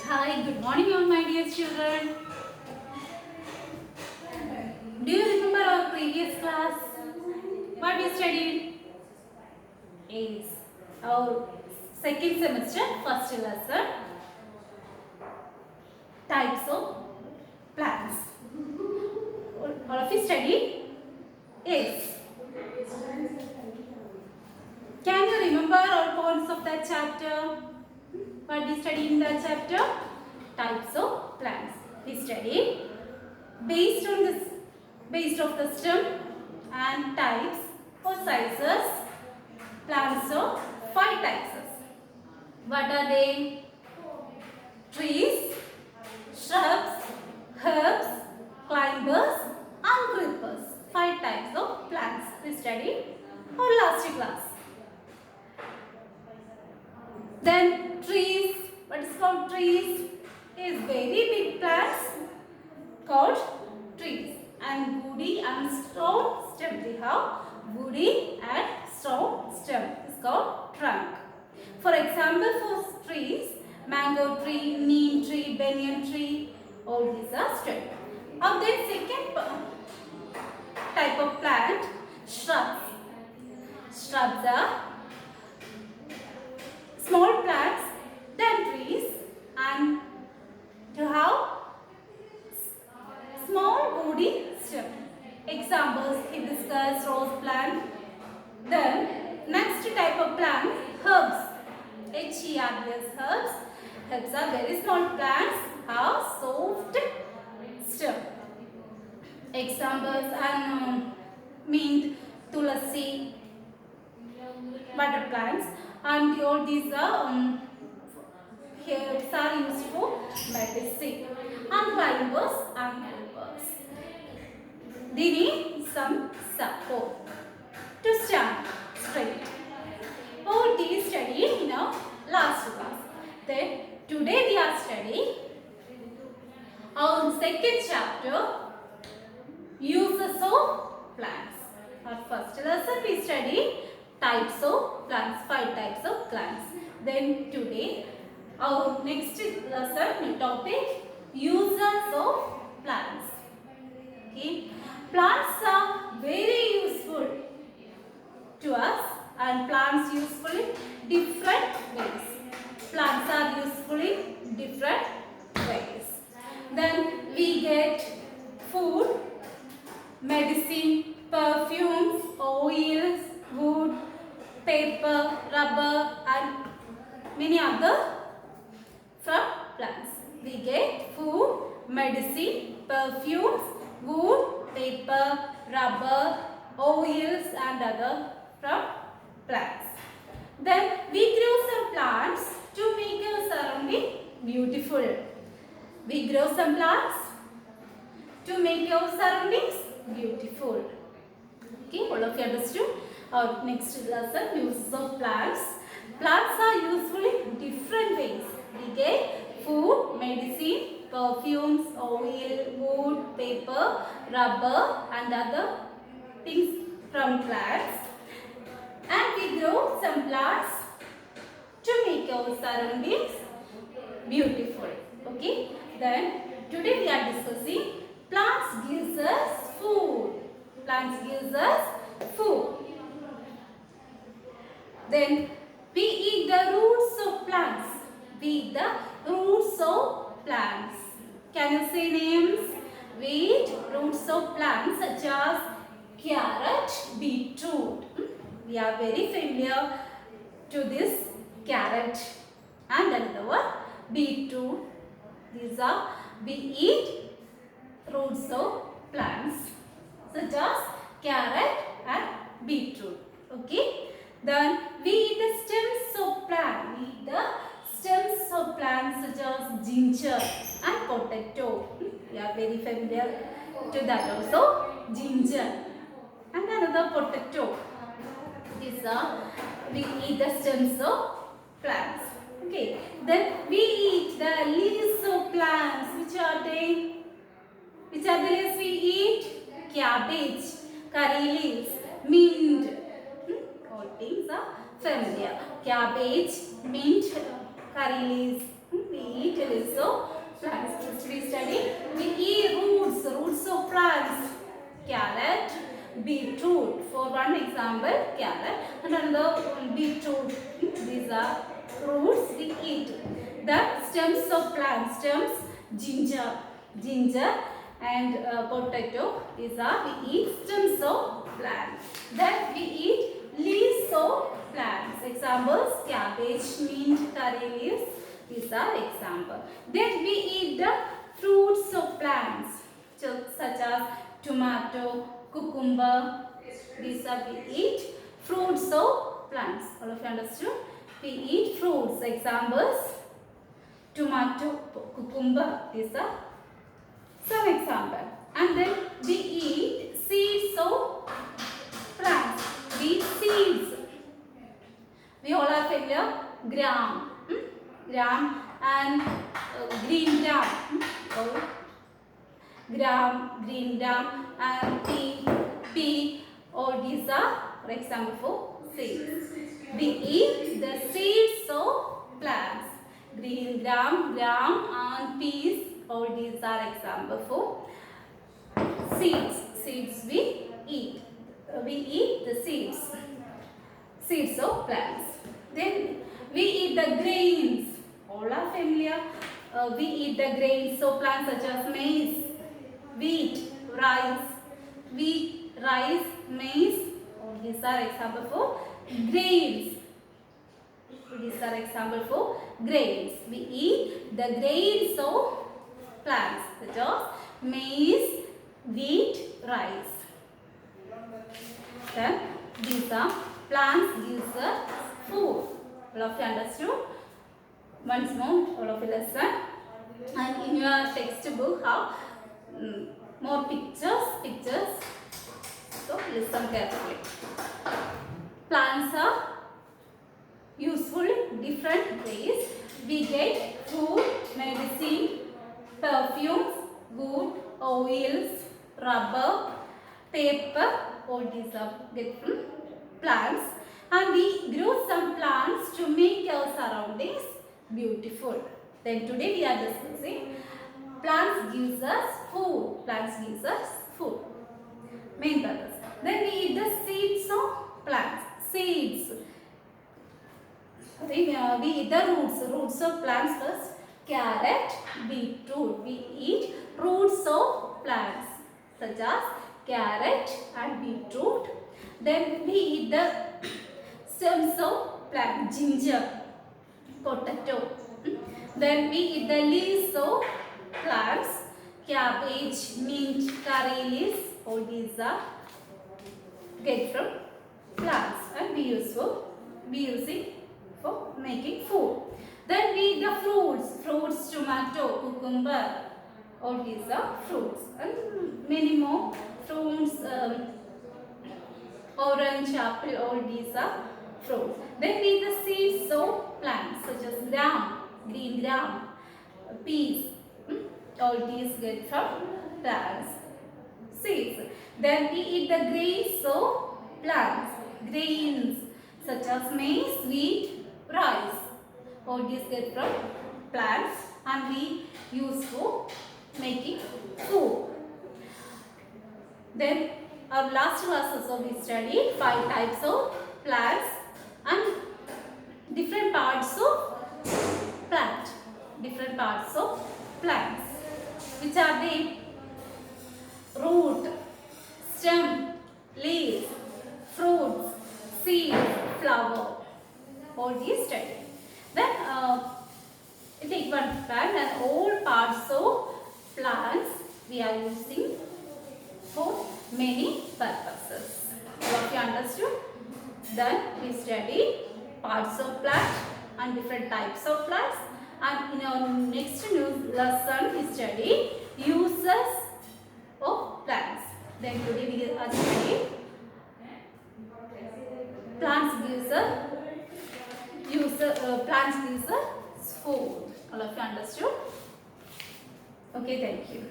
Hi, good morning all my dear children. Do you remember our previous class? What we studied? Is our second semester first lesson, types of plants. All of you studied? Yes. Can you remember all points of that chapter? What we studied in that chapter? Types of plants. We studied based on this, based of the stem and types or sizes. Plants of 5 types. What are they? Trees, shrubs, herbs, climbers and creepers. 5 types of plants we studied our last class. Then trees. What is called trees? Is very big plants called trees, and woody and strong stem. We have woody and strong stem. It's called trunk. For example, for trees, mango tree, neem tree, banyan tree, all these are stem. Now then second type of plant, shrubs. Shrubs are small plants than trees and to have small woody stem. Examples, hibiscus, rose plant. Then next type of plant, herbs. H-E-R-B-S, herbs. Herbs are very small plants, have soft stem. Examples are mint, tulasi, butter plants, and all these are herbs are used for medicine. And climbers and helpers. They need some support to stand straight. All these studied in our last class. Then today we are studying our second chapter, uses of plants. Our first lesson we studied types of plants, 5 types of plants. Then today our next lesson topic, uses of plants. Okay. Plants are very useful to us and plants useful in different ways. Plants are useful in different ways. Then we get food, medicine, perfumes, oils, wood, paper, rubber and many other from plants. We get food, medicine, perfumes, wood, paper, rubber, oils and other from plants. Then we grow some plants to make our surrounding beautiful. We grow some plants to make our surroundings beautiful. Okay, all of you understood? Our next lesson, uses of plants. Plants are useful in different ways. We get food, medicine, perfumes, oil, wood, paper, rubber and other things from plants. And we grow some plants to make our surroundings beautiful. Okay. Then today we are discussing plants gives us food. Plants gives us food. Then we eat the roots of plants. We eat the roots of plants. Can you say names? We eat roots of plants such as carrot, beetroot. We are very familiar to this carrot and another one beetroot. These are, we eat roots of plants such as carrot and beetroot. Okay. Then we eat the stems of plants. We eat the stems of plants such as ginger and potato. We are very familiar to that also. Ginger and another potato. These are, we eat the stems of plants. Okay. Then we eat the leaves of plants. Which are they? Which are the leaves we eat? Cabbage, curry leaves, mint. All things are familiar. Cabbage, mint, curry leaves. We eat leaves of plants. First we study we eat roots of plants. Carrot, beetroot. For one example, carrot and another beetroot. These are roots we eat. The stems of plants, ginger and potato. These are we eat stems of plants. Then we eat leaves of plants. Examples: cabbage, mint, curry leaves. These are examples. Then we eat the fruits of plants, such as tomato, cucumber. These are we eat fruits of plants. All of you understood? We eat fruits. Examples: tomato, cucumber. These are some example. And then we eat seeds of plants. We eat seeds. We all are familiar. Gram and green gram. Green gram and pea. All these are for example for seeds. We eat the seeds of plants. Green gram and peas. All these are example for seeds. Seeds we eat. We eat the seeds of plants. Then we eat the grains. All are familiar. We eat the grains of plants such as maize, wheat, rice, maize. All these are example for grains. These are example for grains. We eat the grains of plants such as maize, wheat, rice. Then these are plants gives us food. All of you understood? Once more, all of you listen. And in your textbook have more pictures. So listen carefully. Plants are useful in different ways. We get food, medicine, perfumes, wood, oils, rubber, paper. All these are get from plants. And we grow some plants to make our surroundings beautiful. Then today we are discussing plants gives us food. Main purpose. Then we eat the seeds of plants. Seeds. We eat the roots of plants first. Carrot, beetroot. We eat roots of plants such as carrot and beetroot. Then we eat the stems of plant, ginger, potato. Then we eat the leaves of plants, cabbage, mint, curry leaves. All these are get from plants and we use for making food. Then we eat the fruits, tomato, cucumber. All these are fruits and many more fruits. Orange, apple, all these are fruits. Then we eat the seeds of plants such as green gram, peas. All these get from plants. Seeds. Then we eat the grains of plants. Grains such as maize, wheat, rice. All these get from plants and we use for making food. Then our last classes of we study 5 types of plants and different parts of plant. Which are they? Root, stem, leaves, fruits, seed, flower. All these study. Then take one plant and all parts of plants we are using for many purposes. What you understood? Then we study parts of plant and different types of plants. And in our next new lesson we study uses of plants. Then today we are studying plants gives us food. All of you understood? Okay, thank you.